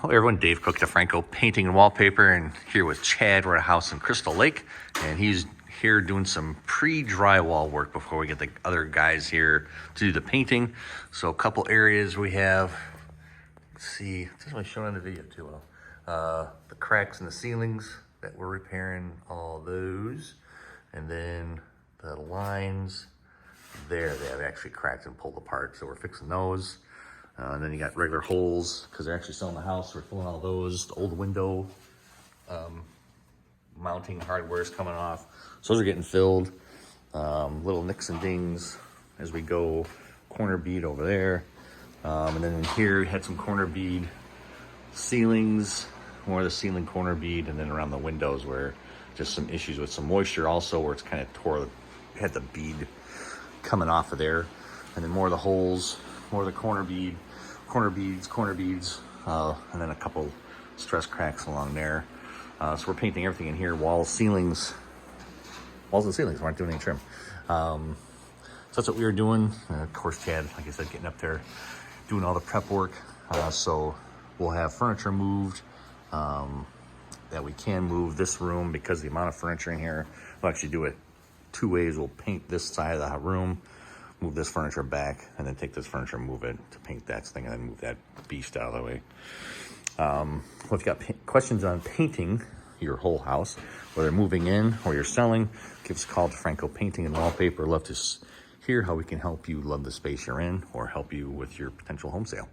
Hello everyone, Dave Cook, DeFranco Painting and Wallpaper, and here with Chad. We're at a house in Crystal Lake, and he's here doing some pre-drywall work before we get the other guys here to do the painting. So a couple areas we have, let's see, it's really showing on the video too well. The cracks in the ceilings that we're repairing, all those, and then the lines there, they have actually cracked and pulled apart, so we're fixing those. And then you got regular holes because they're actually selling the house. We're filling all those. The old window mounting hardware is coming off, so those are getting filled. Little nicks and dings as we go. Corner bead over there, and then in here we had some corner bead ceilings, more of the ceiling corner bead, and then around the windows where just some issues with some moisture also, where it's kind of had the bead coming off of there, and then more of the holes, more of the corner beads, and then a couple stress cracks along there. So we're painting everything in here, walls and ceilings. We aren't doing any trim. So that's what we were doing. Of course, Chad, like I said, getting up there, doing all the prep work. So we'll have furniture moved that we can move. This room, because of the amount of furniture in here, we'll actually do it two ways. We'll paint this side of the room, move this furniture back, and then take this furniture and move it to paint that thing, and then move that beast out of the way. Well, if you got questions on painting your whole house, whether moving in or you're selling, give us a call to Franco Painting and Wallpaper. Love to hear how we can help you love the space you're in or help you with your potential home sale.